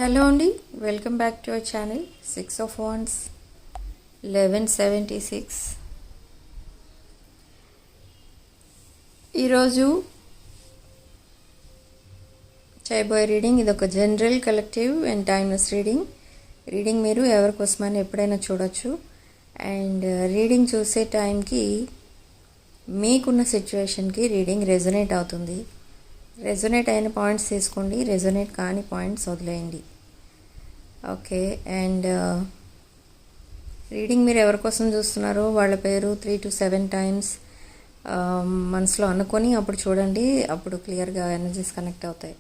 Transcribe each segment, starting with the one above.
Hello అండి, welcome back to our channel 6 of Wands 1176. ఈరోజు చేయబోయే రీడింగ్ ఇది ఒక general collective and timeless reading మీరు ఎవరికోసమని ఎప్పుడైనా చూడొచ్చు. అండ్ రీడింగ్ చూసే టైంకి మీకున్న సిచ్యువేషన్కి రీడింగ్ రెజొనేట్ అవుతుంది. రెజొనేట్ అయిన పాయింట్స్ తీసుకోండి, రెజొనేట్ కాని పాయింట్స్ వదిలేయండి. ఓకే, అండ్ రీడింగ్ మీరు ఎవరి కోసం చూస్తున్నారో వాళ్ళ పేరు 3 to 7 times మనసులో అనుకొని అప్పుడు చూడండి, అప్పుడు క్లియర్గా ఎనర్జీస్ కనెక్ట్ అవుతాయి.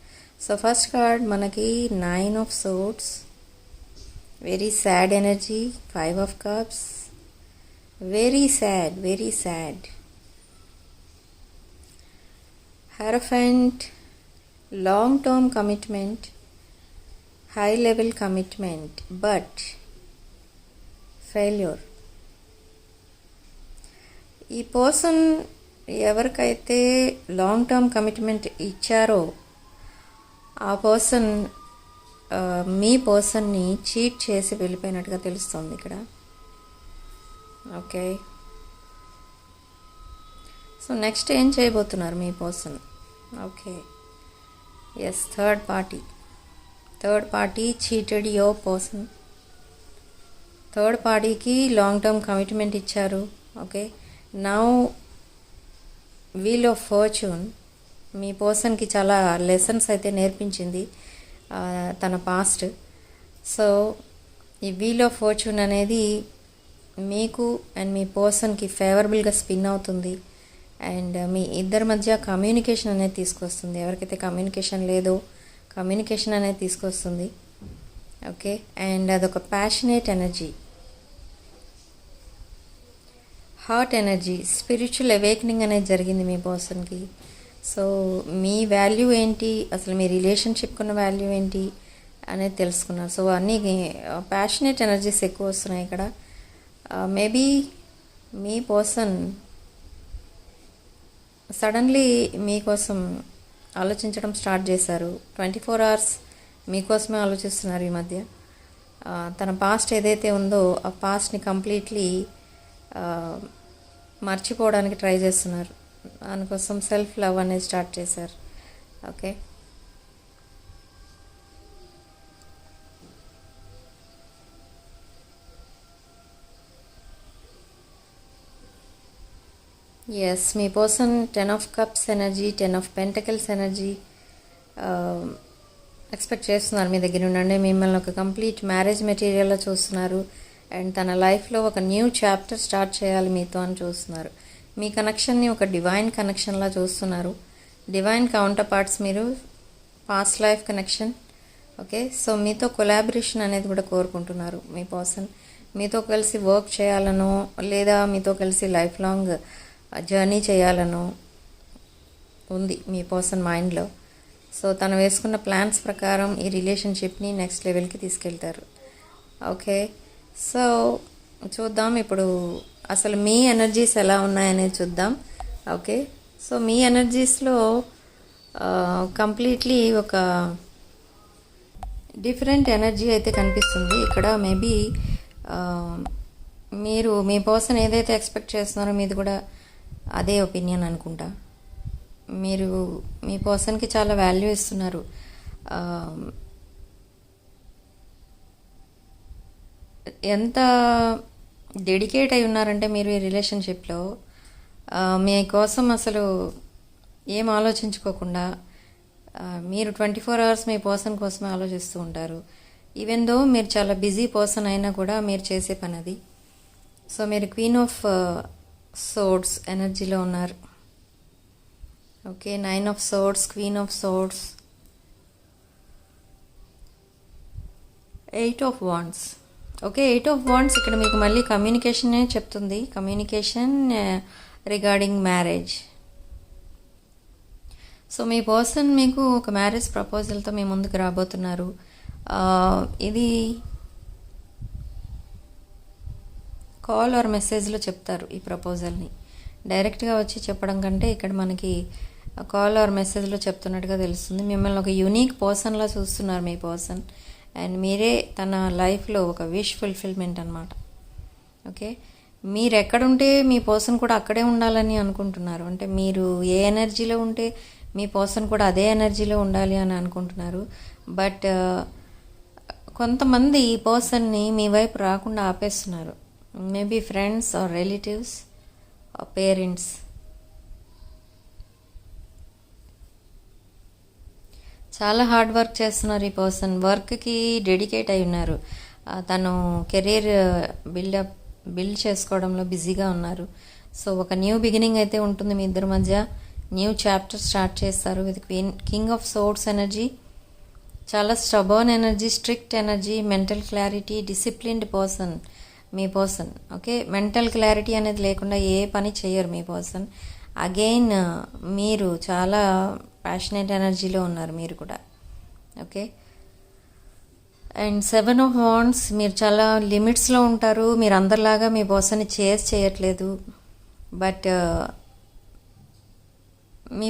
సో ఫస్ట్ కార్డ్ మనకి 9 of Swords, very sad energy. 5 of Cups, very sad. Hierophant, long-term commitment, high-level commitment, but failure. ఈ పర్సన్ ఎవరికైతే లాంగ్ టర్మ్ కమిట్మెంట్ ఇచ్చారో ఆ పర్సన్ మీ పర్సన్ని చీట్ చేసి వెళ్ళిపోయినట్టుగా తెలుస్తుంది ఇక్కడ. ఓకే, సో నెక్స్ట్ ఏం చేయబోతున్నారు మీ person? Okay, yes, third party cheated your person. Third పార్టీకి లాంగ్ టర్మ్ కమిట్మెంట్ ఇచ్చారు. Okay, now wheel of fortune మీ పర్సన్కి చాలా లెసన్స్ అయితే నేర్పించింది తన పాస్ట్. సో ఈ వీల్ ఆఫ్ ఫార్చ్యూన్ అనేది మీకు అండ్ మీ పర్సన్కి ఫేవరబుల్గా స్పిన్ అవుతుంది. అండ్ మీ ఇద్దరి మధ్య కమ్యూనికేషన్ అనేది తీసుకొస్తుంది. ఎవరికైతే కమ్యూనికేషన్ లేదో కమ్యూనికేషన్ అనేది తీసుకొస్తుంది. ఓకే, అండ్ అదొక passionate energy, heart energy, spiritual awakening అనేది జరిగింది మీ పర్సన్కి. సో మీ వాల్యూ ఏంటి, అసలు మీ రిలేషన్షిప్కి ఉన్న వాల్యూ ఏంటి అనేది తెలుసుకున్నారు. సో అన్నీ ప్యాషనేట్ ఎనర్జీస్ ఎక్కువ వస్తున్నాయి ఇక్కడ. మేబీ మీ పర్సన్ సడన్లీ మీకోసం ఆలోచించడం స్టార్ట్ చేశారు. 24 hours మీకోసమే ఆలోచిస్తున్నారు ఈ మధ్య. తన పాస్ట్ ఏదైతే ఉందో ఆ పాస్ట్ని కంప్లీట్లీ మర్చిపోవడానికి ట్రై చేస్తున్నారు. దానికోసం సెల్ఫ్ లవ్ అనేది స్టార్ట్ చేశారు. ఓకే, ఎస్, మీ person 10 of Cups energy, 10 of Pentacles energy expect చేస్తున్నారు మీ దగ్గర నుండి. మిమ్మల్ని ఒక కంప్లీట్ మ్యారేజ్ మెటీరియల్లో చూస్తున్నారు. అండ్ తన లైఫ్లో ఒక న్యూ చాప్టర్ స్టార్ట్ చేయాలి మీతో అని చూస్తున్నారు. మీ కనెక్షన్ని ఒక డివైన్ కనెక్షన్లా చూస్తున్నారు. డివైన్ కౌంటర్ పార్ట్స్ మీరు, past life connection. Okay, so మీతో కొలాబరేషన్ అనేది కూడా కోరుకుంటున్నారు మీ పర్సన్. మీతో కలిసి వర్క్ చేయాలనో లేదా మీతో కలిసి లైఫ్ లాంగ్ జర్నీ చేయాలనో ఉంది మీ పర్సన్ మైండ్లో. సో తను వేసుకున్న ప్లాన్స్ ప్రకారం ఈ రిలేషన్షిప్ని నెక్స్ట్ లెవెల్కి తీసుకెళ్తారు. ఓకే, సో చూద్దాం ఇప్పుడు అసలు మీ ఎనర్జీస్ ఎలా ఉన్నాయనేది చూద్దాం. ఓకే, సో మీ ఎనర్జీస్లో కంప్లీట్లీ ఒక డిఫరెంట్ ఎనర్జీ అయితే కనిపిస్తుంది ఇక్కడ. మేబీ మీరు మీ పర్సన్ ఏదైతే ఎక్స్పెక్ట్ చేస్తున్నారో మీది కూడా అదే ఒపీనియన్ అనుకుంటా. మీరు మీ పర్సన్కి చాలా వాల్యూ ఇస్తున్నారు. ఎంత డెడికేట్ అయి ఉన్నారంటే మీరు ఈ రిలేషన్షిప్లో మీకోసం అసలు ఏం ఆలోచించుకోకుండా మీరు 24 hours మీ పర్సన్ కోసమే ఆలోచిస్తూ ఉంటారు. ఈవెన్ దో మీరు చాలా బిజీ పర్సన్ అయినా కూడా మీరు చేసే పని అది. సో మీరు క్వీన్ ఆఫ్ సోర్డ్స్ ఎనర్జీలో ఉన్నారు. Okay, 9 of Swords, Queen of Swords, 8 of Wands. Okay, 8 of Wands ఇక్కడ మీకు మళ్ళీ కమ్యూనికేషనే చెప్తుంది. Communication regarding marriage. సో మీ పర్సన్ మీకు ఒక మ్యారేజ్ ప్రపోజల్తో మీ ముందుకు రాబోతున్నారు. ఇది కాల్ ఆర్ మెసేజ్లో చెప్తారు ఈ ప్రపోజల్ని. డైరెక్ట్గా వచ్చి చెప్పడం కంటే ఇక్కడ మనకి కాల్ ఆర్ మెసేజ్లో చెప్తున్నట్టుగా తెలుస్తుంది. మిమ్మల్ని ఒక యూనిక్ పర్సన్లా చూస్తున్నారు మీ పర్సన్. అండ్ మీరే తన లైఫ్లో ఒక విష్ ఫుల్ఫిల్మెంట్ అనమాట. ఓకే, మీరు ఎక్కడుంటే మీ పర్సన్ కూడా అక్కడే ఉండాలని అనుకుంటున్నారు. అంటే మీరు ఏ ఎనర్జీలో ఉంటే మీ పర్సన్ కూడా అదే ఎనర్జీలో ఉండాలి అని అనుకుంటున్నారు. బట్ కొంతమంది ఈ పర్సన్ని మీ వైపు రాకుండా ఆపేస్తున్నారు. Maybe friends or relatives or parents. చాలా హార్డ్ వర్క్ చేస్తున్నారు ఈ పర్సన్. వర్క్కి డెడికేట్ అయి ఉన్నారు. తను కెరీర్ బిల్డ్ చేసుకోవడంలో బిజీగా ఉన్నారు. సో ఒక న్యూ బిగినింగ్ అయితే ఉంటుంది మీ ఇద్దరి మధ్య. న్యూ చాప్టర్ స్టార్ట్ చేస్తారు with king of swords energy. చాలా stubborn energy, strict energy, mental clarity, disciplined person మీ పర్సన్. ఓకే, మెంటల్ క్లారిటీ అనేది లేకుండా ఏ పని చేయరు మీ పర్సన్. అగైన్ మీరు చాలా ప్యాషనేట్ ఎనర్జీలో ఉన్నారు మీరు కూడా. Okay, and 7 of wands. మీరు చాలా లిమిట్స్లో ఉంటారు. మీరు అందరిలాగా మీ పర్సన్ని చేజ్ చేయట్లేదు. బట్ మీ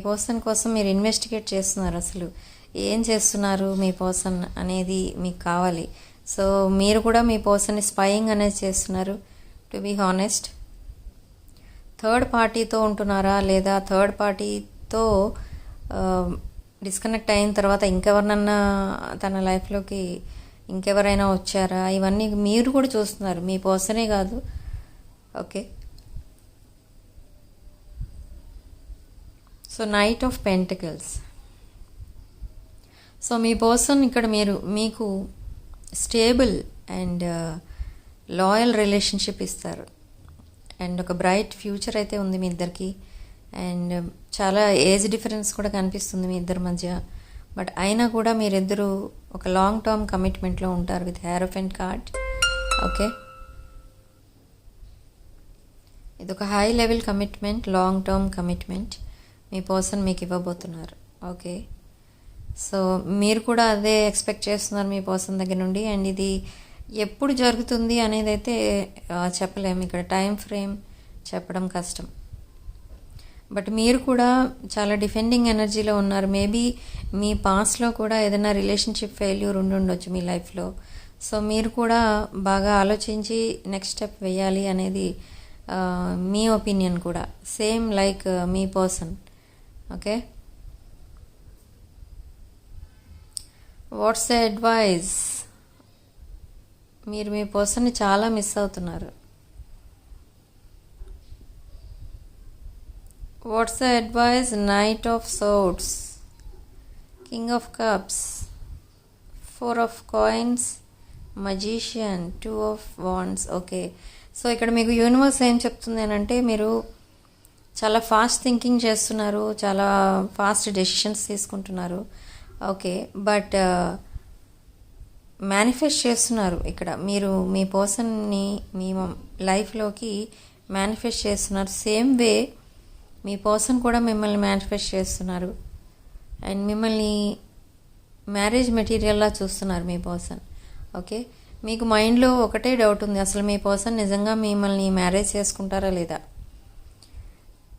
పర్సన్ కోసం మీరు ఇన్వెస్టిగేట్ చేస్తున్నారు. అసలు ఏం చేస్తున్నారు మీ పర్సన్ అనేది మీకు కావాలి. సో మీరు కూడా మీ పర్సన్ని స్పైయింగ్ అనేది చేస్తున్నారు. టు బీ హానెస్ట్, థర్డ్ పార్టీతో ఉంటున్నారా, లేదా థర్డ్ పార్టీతో డిస్కనెక్ట్ అయిన తర్వాత ఇంకెవరినన్నా తన లైఫ్లోకి ఇంకెవరైనా వచ్చారా, ఇవన్నీ మీరు కూడా చూస్తున్నారు. మీ పర్సనే కాదు. Okay, so knight of pentacles. So me person ఇక్కడ మీకు స్టేబుల్ అండ్ లాయల్ రిలేషన్షిప్ ఇస్తారు. అండ్ ఒక బ్రైట్ ఫ్యూచర్ అయితే ఉంది మీ ఇద్దరికి. అండ్ చాలా ఏజ్ డిఫరెన్స్ కూడా కనిపిస్తుంది మీ ఇద్దరి మధ్య. బట్ అయినా కూడా మీరిద్దరూ ఒక లాంగ్ టర్మ్ కమిట్మెంట్లో ఉంటారు విత్ హెయిరోఫెంట్ కార్డ్. ఓకే, ఇది ఒక high level commitment, long term commitment మీ పర్సన్ మీకు ఇవ్వబోతున్నారు. ఓకే, సో మీరు కూడా అదే ఎక్స్పెక్ట్ చేస్తున్నారు మీ పర్సన్ దగ్గర నుండి. అండ్ ఇది ఎప్పుడు జరుగుతుంది అనేది అయితే చెప్పలేము. ఇక్కడ టైం ఫ్రేమ్ చెప్పడం కష్టం. బట్ మీరు కూడా చాలా డిఫెండింగ్ ఎనర్జీలో ఉన్నారు. మేబీ మీ పాస్ట్లో కూడా ఏదైనా రిలేషన్షిప్ ఫెయిల్యూర్ ఉండొచ్చు మీ లైఫ్లో. సో మీరు కూడా బాగా ఆలోచించి నెక్స్ట్ స్టెప్ వేయాలి అనేది మీ ఒపీనియన్ కూడా. సేమ్ లైక్ మీ person. Okay, what's the advice? మీరు మీ పర్సన్ని చాలా మిస్ అవుతున్నారు. What's the advice? Knight of swords, king of cups, 4 of coins, magician, 2 of wands. Okay, so ఇక్కడ మీకు యూనివర్స్ ఏం చెప్తుంది అని అంటే, మీరు చాలా ఫాస్ట్ థింకింగ్ చేస్తున్నారు, చాలా ఫాస్ట్ డెసిషన్స్ తీసుకుంటున్నారు. ఓకే, బట్ మేనిఫెస్ట్ చేస్తున్నారు. ఇక్కడ మీరు మీ పర్సన్ని మీ లైఫ్లోకి మేనిఫెస్ట్ చేస్తున్నారు. సేమ్ వే మీ పర్సన్ కూడా మిమ్మల్ని మేనిఫెస్ట్ చేస్తున్నారు. అండ్ మిమ్మల్ని మ్యారేజ్ మెటీరియల్లా చూస్తున్నారు మీ పర్సన్. ఓకే, మీకు మైండ్లో ఒకటే డౌట్ ఉంది, అసలు మీ పర్సన్ నిజంగా మిమ్మల్ని మ్యారేజ్ చేసుకుంటారా లేదా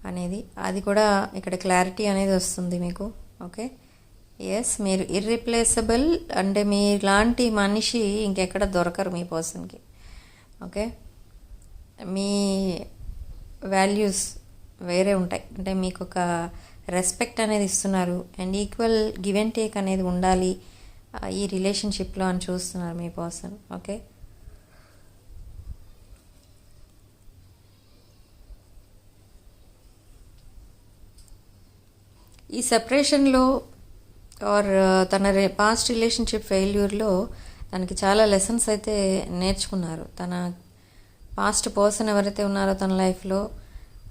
అనేది. అది కూడా ఇక్కడ క్లారిటీ అనేది వస్తుంది మీకు. ఓకే, ఎస్, మీరు ఇర్రిప్లేసబుల్. అంటే మీలాంటి మనిషి ఇంకెక్కడ దొరకరు మీ పర్సన్కి. ఓకే, మీ వాల్యూస్ వేరే ఉంటాయి. అంటే మీకు ఒక రెస్పెక్ట్ అనేది ఇస్తున్నారు. And equal give and take అనేది ఉండాలి ఈ రిలేషన్షిప్లో అని చూస్తున్నారు మీ పర్సన్. ఓకే, ఈ సెపరేషన్లో ఆర్ తన పాస్ట్ రిలేషన్షిప్ ఫెయిల్యూర్లో తనకి చాలా లెసన్స్ అయితే నేర్చుకున్నారు. తన పాస్ట్ పర్సన్ ఎవరైతే ఉన్నారో తన లైఫ్లో,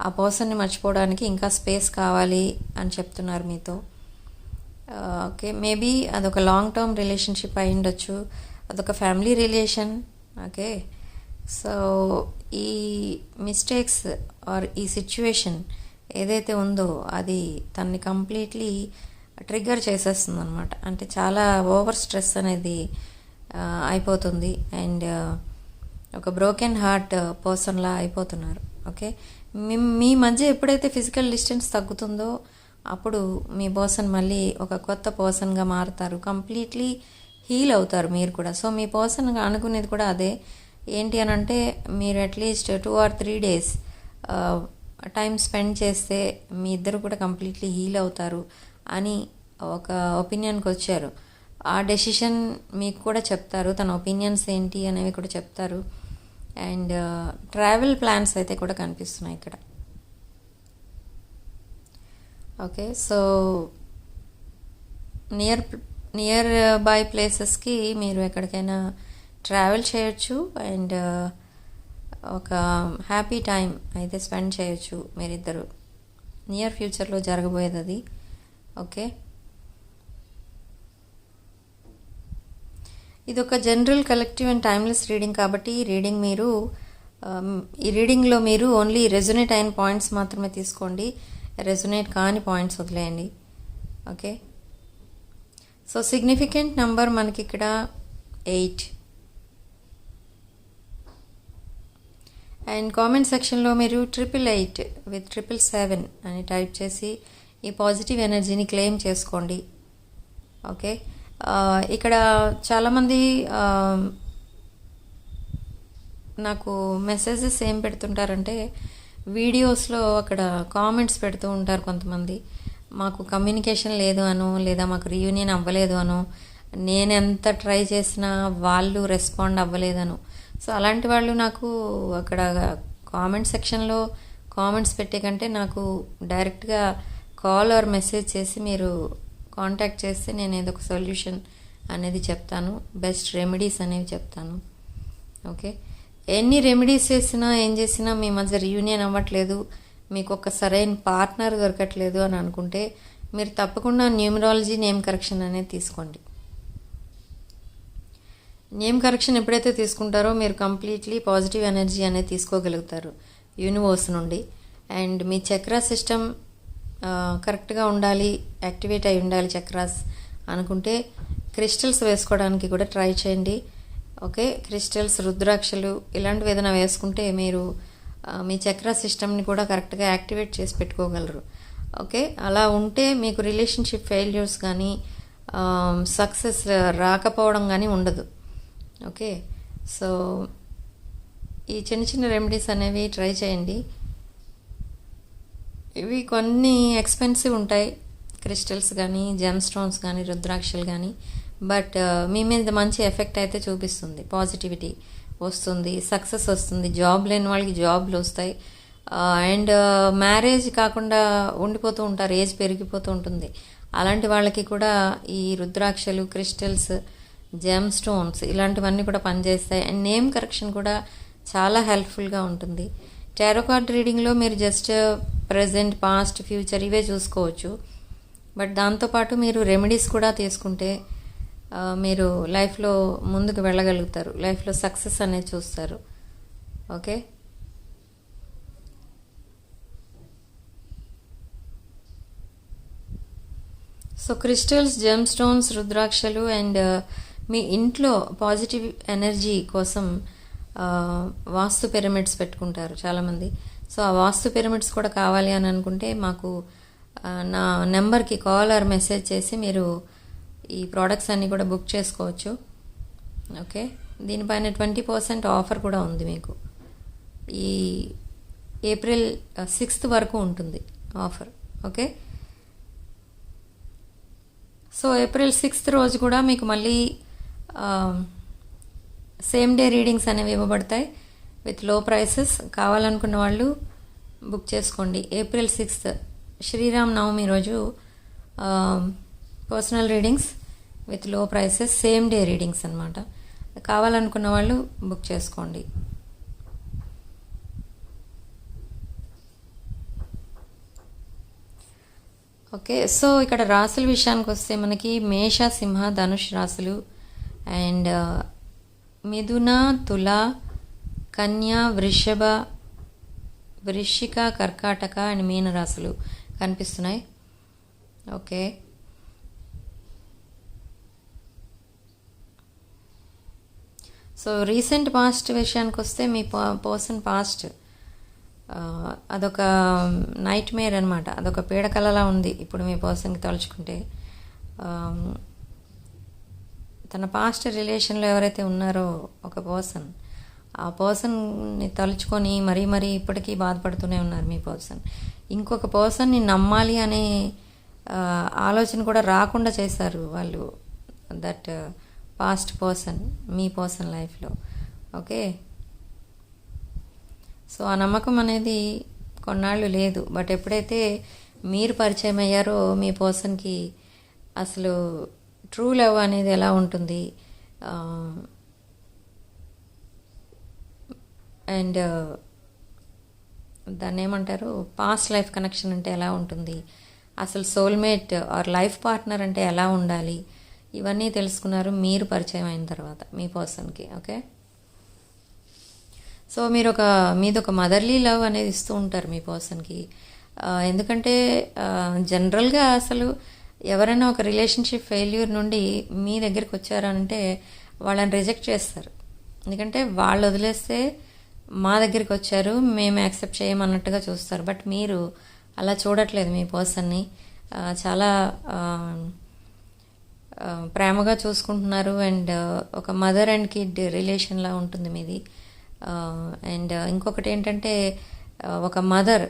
ఆ పర్సన్ని మర్చిపోవడానికి ఇంకా స్పేస్ కావాలి అని చెప్తున్నారు మీతో. ఓకే, మేబీ అదొక లాంగ్ టర్మ్ రిలేషన్షిప్ అయి ఉండొచ్చు, అదొక ఫ్యామిలీ రిలేషన్. ఓకే, సో ఈ మిస్టేక్స్ ఆర్ ఈ సిచ్యువేషన్ ఏదైతే ఉందో అది తనని కంప్లీట్లీ ట్రిగ్గర్ చేసేస్తుంది అనమాట. అంటే చాలా ఓవర్ స్ట్రెస్ అనేది అయిపోతుంది. అండ్ ఒక బ్రోకెన్ హార్ట్ పర్సన్లా అయిపోతున్నారు. ఓకే, మీ మధ్య ఎప్పుడైతే ఫిజికల్ డిస్టెన్స్ తగ్గుతుందో అప్పుడు మీ పర్సన్ మళ్ళీ ఒక కొత్త పర్సన్గా మారుతారు. కంప్లీట్లీ హీల్ అవుతారు మీరు కూడా. సో మీ పర్సన్ అనుకునేది కూడా అదే. ఏంటి అని అంటే మీరు at least 2 or 3 days time spend చేస్తే మీ ఇద్దరు కూడా కంప్లీట్లీ హీల్ అవుతారు అని ఒక ఒపీనియన్కి వచ్చారు. ఆ డెసిషన్ మీకు కూడా చెప్తారు, తన ఒపీనియన్స్ ఏంటి అనేవి కూడా చెప్తారు. అండ్ ట్రావెల్ ప్లాన్స్ అయితే కూడా కనిపిస్తున్నాయి ఇక్కడ. ఓకే, సో నియర్ బై ప్లేసెస్కి మీరు ఎక్కడికైనా ట్రావెల్ చేయొచ్చు అండ్ ఒక హ్యాపీ టైం అయితే స్పెండ్ చేయొచ్చు మీరిద్దరు. నియర్ ఫ్యూచర్లో జరగబోయేది అది. ఓకే, ఇది ఒక general collective and timeless reading కాబట్టి ఈ రీడింగ్లో మీరు ఓన్లీ రెజొనేట్ అయిన పాయింట్స్ మాత్రమే తీసుకోండి, రెజొనేట్ కాని పాయింట్స్ వదిలేయండి. ఓకే, సో సిగ్నిఫికెంట్ నంబర్ మనకి ఇక్కడ 8. అండ్ కామెంట్ సెక్షన్లో మీరు 888 with 777 అని టైప్ చేసి ఈ పాజిటివ్ ఎనర్జీని క్లెయిమ్ చేసుకోండి. ఓకే, ఇక్కడ చాలామంది నాకు మెసేజెస్ ఏం పెడుతుంటారంటే వీడియోస్లో అక్కడ కామెంట్స్ పెడుతూ ఉంటారు కొంతమంది. మాకు కమ్యూనికేషన్ లేదు అనో, లేదా మాకు రీయూనియన్ అవ్వలేదు అనో, నేను ఎంత ట్రై చేసినా వాళ్ళు రెస్పాండ్ అవ్వలేదను. సో అలాంటి వాళ్ళు నాకు అక్కడ కామెంట్ సెక్షన్లో కామెంట్స్ పెట్టే కంటే నాకు డైరెక్ట్గా కాల్ ఆర్ మెసేజ్ చేసి మీరు కాంటాక్ట్ చేస్తే నేను ఏదో ఒక సొల్యూషన్ అనేది చెప్తాను, బెస్ట్ రెమెడీస్ అనేవి చెప్తాను. ఓకే, ఎన్ని రెమెడీస్ చేసినా ఏం చేసినా మీ మధ్య రీయూనియన్ అవ్వట్లేదు, మీకు ఒక సరైన పార్ట్నర్ దొరకట్లేదు అని అనుకుంటే మీరు తప్పకుండా న్యూమరాలజీ నేమ్ కరెక్షన్ అనేది తీసుకోండి. నేమ్ కరెక్షన్ ఎప్పుడైతే తీసుకుంటారో మీరు కంప్లీట్లీ పాజిటివ్ ఎనర్జీ అనేది తీసుకోగలుగుతారు యూనివర్స్ నుండి. అండ్ మీ చక్రా సిస్టమ్ కరెక్ట్గా ఉండాలి, యాక్టివేట్ అయి ఉండాలి చక్రాస్ అనుకుంటే క్రిస్టల్స్ వేసుకోవడానికి కూడా ట్రై చేయండి. ఓకే, క్రిస్టల్స్, రుద్రాక్షలు ఇలాంటివి ఏదైనా వేసుకుంటే మీరు మీ చక్రా సిస్టమ్ని కూడా కరెక్ట్గా యాక్టివేట్ చేసి పెట్టుకోగలరు. ఓకే, అలా ఉంటే మీకు రిలేషన్షిప్ ఫెయిల్యూర్స్ కానీ సక్సెస్ రాకపోవడం కానీ ఉండదు. ఓకే, సో ఈ చిన్న చిన్న రెమెడీస్ అనేవి ట్రై చేయండి. ఇవి కొన్ని ఎక్స్పెన్సివ్ ఉంటాయి, క్రిస్టల్స్ కానీ, జెమ్ స్టోన్స్ కానీ, రుద్రాక్షలు కానీ. బట్ మీ మీద మంచి ఎఫెక్ట్ అయితే చూపిస్తుంది, పాజిటివిటీ వస్తుంది, సక్సెస్ వస్తుంది, జాబ్ లేని వాళ్ళకి జాబ్లు వస్తాయి. అండ్ మ్యారేజ్ కాకుండా ఉండిపోతూ ఉంటారు, ఏజ్ పెరిగిపోతూ ఉంటుంది. అలాంటి వాళ్ళకి కూడా ఈ రుద్రాక్షలు, క్రిస్టల్స్, జెమ్ స్టోన్స్ ఇలాంటివన్నీ కూడా పనిచేస్తాయి. అండ్ నేమ్ కరెక్షన్ కూడా చాలా హెల్ప్ఫుల్గా ఉంటుంది. టారో కార్డ్ రీడింగ్లో మీరు జస్ట్ ప్రజెంట్, పాస్ట్, ఫ్యూచర్ ఇవే చూసుకోవచ్చు. బట్ దాంతోపాటు మీరు రెమెడీస్ కూడా తీసుకుంటే మీరు లైఫ్లో ముందుకు వెళ్ళగలుగుతారు, లైఫ్లో సక్సెస్ అనేది చూస్తారు. Okay, so crystals, gem stones, రుద్రాక్షలు అండ్ మీ ఇంట్లో పాజిటివ్ ఎనర్జీ కోసం వాస్తు పిరమిడ్స్ పెట్టుకుంటారు చాలామంది. సో ఆ వాస్తు పిరమిడ్స్ కూడా కావాలి అని అనుకుంటే మాకు నా నెంబర్కి కాల్ ఆర్ మెసేజ్ చేసి మీరు ఈ ప్రోడక్ట్స్ అన్నీ కూడా బుక్ చేసుకోవచ్చు. ఓకే, దీనిపైన 20% ఆఫర్ కూడా ఉంది మీకు. ఈ April 6th వరకు ఉంటుంది offer. Okay, so April 6th రోజు కూడా మీకు మళ్ళీ సేమ్ డే రీడింగ్స్ అనేవి ఇవ్వబడతాయి విత్ లో ప్రైసెస్. కావాలనుకున్న వాళ్ళు బుక్ చేసుకోండి. April 6th శ్రీరామ్ నవమి రోజు పర్సనల్ రీడింగ్స్ విత్ లో ప్రైసెస్, సేమ్ డే రీడింగ్స్ అనమాట. కావాలనుకున్న వాళ్ళు బుక్ చేసుకోండి. ఓకే, సో ఇక్కడ రాసుల విషయానికి వస్తే మనకి మేష, సింహ, ధనుష్ రాసులు అండ్ మిథున, తుల, కన్య, వృషభ, వృశ్చిక, కర్కాటక అండ్ మీన రాసులు కనిపిస్తున్నాయి. ఓకే, సో రీసెంట్ పాస్ట్ విషయానికి వస్తే మీ పర్సన్ పాస్ట్ అదొక నైట్ మేర్ అనమాట, అదొక పీడకలలా ఉంది ఇప్పుడు మీ పర్సన్కి తలుచుకుంటే. తన పాస్ట్ రిలేషన్లో ఎవరైతే ఉన్నారో ఒక పర్సన్, ఆ పర్సన్ని తలుచుకొని మరీ మరీ ఇప్పటికీ బాధపడుతూనే ఉన్నారు మీ పర్సన్. ఇంకొక పర్సన్ని నమ్మాలి అనే ఆలోచన కూడా రాకుండా చేశారు వాళ్ళు, దట్ పాస్ట్ పర్సన్ మీ పర్సన్ లైఫ్లో. ఓకే, సో ఆ నమ్మకం అనేది కొన్నాళ్ళు లేదు. బట్ ఎప్పుడైతే మీరు పరిచయం అయ్యారో మీ పర్సన్కి అసలు ట్రూ లవ్ అనేది ఎలా ఉంటుంది, అండ్ దాన్ని ఏమంటారు, పాస్ట్ లైఫ్ కనెక్షన్ అంటే ఎలా ఉంటుంది, అసలు సోల్మేట్ ఆర్ లైఫ్ పార్ట్నర్ అంటే ఎలా ఉండాలి, ఇవన్నీ తెలుసుకున్నారు మీరు పరిచయం అయిన తర్వాత మీ పర్సన్కి. ఓకే, సో మీదొక మదర్లీ లవ్ అనేది ఇస్తూ ఉంటారు మీ పర్సన్కి. ఎందుకంటే జనరల్గా అసలు ఎవరైనా ఒక రిలేషన్షిప్ ఫెయిల్యూర్ నుండి మీ దగ్గరికి వచ్చారంటే వాళ్ళని రిజెక్ట్ చేస్తారు. ఎందుకంటే వాళ్ళు వదిలేస్తే మా దగ్గరికి వచ్చారు, మేము యాక్సెప్ట్ చేయమన్నట్టుగా చూస్తారు. బట్ మీరు అలా చూడట్లేదు మీ పర్సన్ని, చాలా ప్రేమగా చూసుకుంటున్నారు. అండ్ ఒక మదర్ అండ్ కిడ్ రిలేషన్లా ఉంటుంది మీది. అండ్ ఇంకొకటి ఏంటంటే ఒక మదర్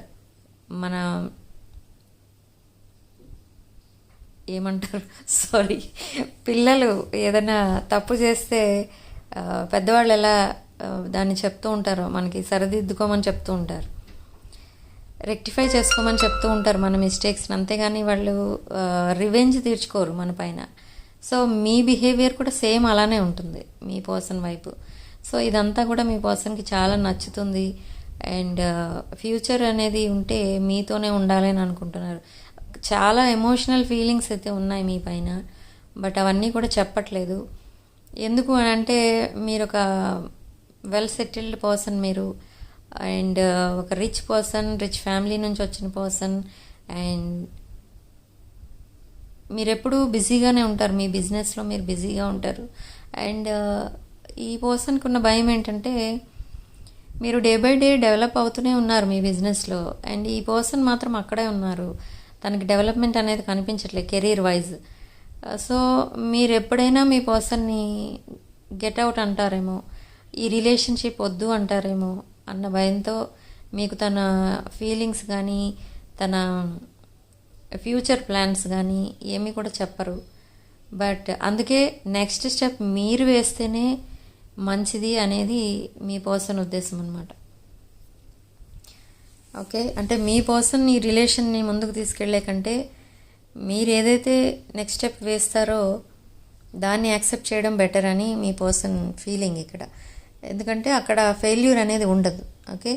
మన ఏమంటారు సారీ, పిల్లలు ఏదైనా తప్పు చేస్తే పెద్దవాళ్ళు ఎలా దాన్ని చెప్తూ ఉంటారో మనకి, సరిదిద్దుకోమని చెప్తూ ఉంటారు, రెక్టిఫై చేసుకోమని చెప్తూ ఉంటారు మన మిస్టేక్స్ని. అంతేగాని వాళ్ళు రివెంజ్ తీర్చుకోరు మన పైన. సో మీ బిహేవియర్ కూడా సేమ్ అలానే ఉంటుంది మీ పర్సన్ వైపు. సో ఇదంతా కూడా మీ పర్సన్కి చాలా నచ్చుతుంది. అండ్ ఫ్యూచర్ అనేది ఉంటే మీతోనే ఉండాలని అనుకుంటున్నారు. చాలా ఎమోషనల్ ఫీలింగ్స్ అయితే ఉన్నాయి మీ పైన, బట్ అవన్నీ కూడా చెప్పట్లేదు. ఎందుకు అని అంటే మీరు ఒక వెల్ సెటిల్డ్ పర్సన్ మీరు, అండ్ ఒక రిచ్ పర్సన్, రిచ్ ఫ్యామిలీ నుంచి వచ్చిన పర్సన్. అండ్ మీరు ఎప్పుడూ బిజీగానే ఉంటారు, మీ బిజినెస్లో మీరు బిజీగా ఉంటారు. అండ్ ఈ పర్సన్కి ఉన్న భయం ఏంటంటే మీరు డే బై డే డెవలప్ అవుతూనే ఉన్నారు మీ బిజినెస్లో, అండ్ ఈ పర్సన్ మాత్రం అక్కడే ఉన్నారు, తనకి డెవలప్మెంట్ అనేది కనిపించట్లేదు కెరీర్ వైజ్. సో మీరు ఎప్పుడైనా మీ పర్సన్ని గెట్ అవుట్ అంటారేమో, ఈ రిలేషన్షిప్ వద్దు అంటారేమో అన్న భయంతో మీకు తన ఫీలింగ్స్ కానీ తన ఫ్యూచర్ ప్లాన్స్ కానీ ఏమీ కూడా చెప్పరు. బట్ అందుకే నెక్స్ట్ స్టెప్ మీరు వేస్తేనే మంచిది అనేది మీ పర్సన్ ఉద్దేశం అన్నమాట. ఓకే, అంటే మీ పర్సన్ ఈ రిలేషన్ని ముందుకు తీసుకెళ్లే కంటే మీరు ఏదైతే నెక్స్ట్ స్టెప్ వేస్తారో దాన్ని యాక్సెప్ట్ చేయడం బెటర్ అని మీ పర్సన్ ఫీలింగ్ ఇక్కడ. ఎందుకంటే అక్కడ ఫెయిల్యూర్ అనేది ఉండదు. ఓకే,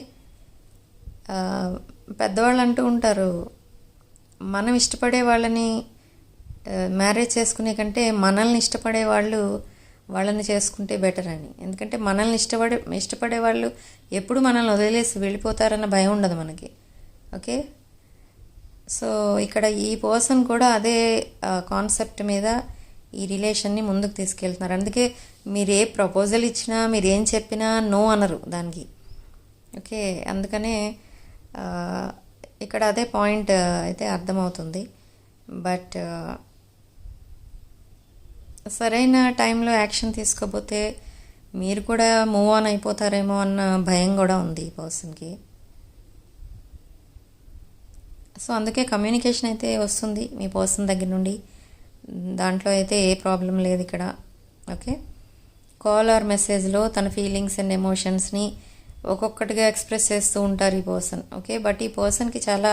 పెద్దవాళ్ళు అంటూ ఉంటారు, మనం ఇష్టపడే వాళ్ళని మ్యారేజ్ చేసుకునే కంటే మనల్ని ఇష్టపడే వాళ్ళని చేసుకుంటే బెటర్ అని. ఎందుకంటే మనల్ని ఇష్టపడే వాళ్ళు ఎప్పుడు మనల్ని వదిలేసి వెళ్ళిపోతారన్న భయం ఉండదు మనకి. ఓకే, సో ఇక్కడ ఈ పర్సన్ కూడా అదే కాన్సెప్ట్ మీద ఈ రిలేషన్ని ముందుకు తీసుకెళ్తున్నారు. అందుకే మీరు ఏ ప్రపోజల్ ఇచ్చినా, మీరు ఏం చెప్పినా నో అనరు దానికి. ఓకే, అందుకనే ఇక్కడ అదే పాయింట్ అయితే అర్థమవుతుంది. బట్ సరైన టైంలో యాక్షన్ తీసుకోకపోతే మీరు కూడా మూవ్ ఆన్ అయిపోతారేమో అన్న భయం కూడా ఉంది ఈ పర్సన్కి. సో అందుకే కమ్యూనికేషన్ అయితే వస్తుంది మీ పర్సన్ దగ్గర నుండి, దాంట్లో అయితే ఏ ప్రాబ్లం లేదు ఇక్కడ. ఓకే, కాల్ ఆర్ మెసేజ్లో తన ఫీలింగ్స్ అండ్ ఎమోషన్స్ని ఒక్కొక్కటిగా ఎక్స్ప్రెస్ చేస్తూ ఉంటారు ఈ పర్సన్. ఓకే, బట్ ఈ పర్సన్కి చాలా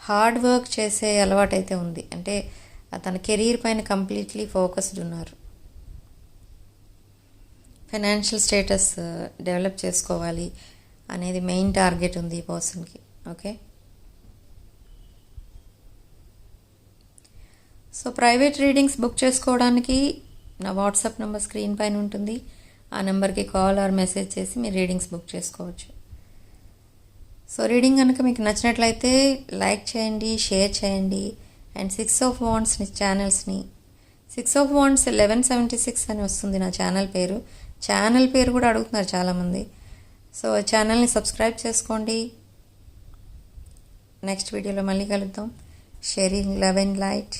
హార్డ్ వర్క్ చేసే అలవాటు అయితే ఉంది. అంటే తన కెరీర్ పైన కంప్లీట్లీ ఫోకస్డ్ ఉన్నారు. ఫైనాన్షియల్ స్టేటస్ డెవలప్ చేసుకోవాలి అనేది మెయిన్ టార్గెట్ ఉంది ఈ పర్సన్కి. Okay, so private readings book చేసుకోవడానికి నా వాట్సాప్ నెంబర్ స్క్రీన్ పైన ఉంటుంది. ఆ నెంబర్కి కాల్ ఆర్ మెసేజ్ చేసి మీరు రీడింగ్స్ బుక్ చేసుకోవచ్చు. సో రీడింగ్ కనుక మీకు నచ్చినట్లయితే లైక్ చేయండి, షేర్ చేయండి. And 6 of Wands ఛానల్స్ని 6 of Wands 1176 అని వస్తుంది నా ఛానల్ పేరు కూడా అడుగుతున్నారు చాలామంది. సో ఛానల్ని సబ్స్క్రైబ్ చేసుకోండి. నెక్స్ట్ వీడియోలో మళ్ళీ కలుద్దాం. Sharing love and light.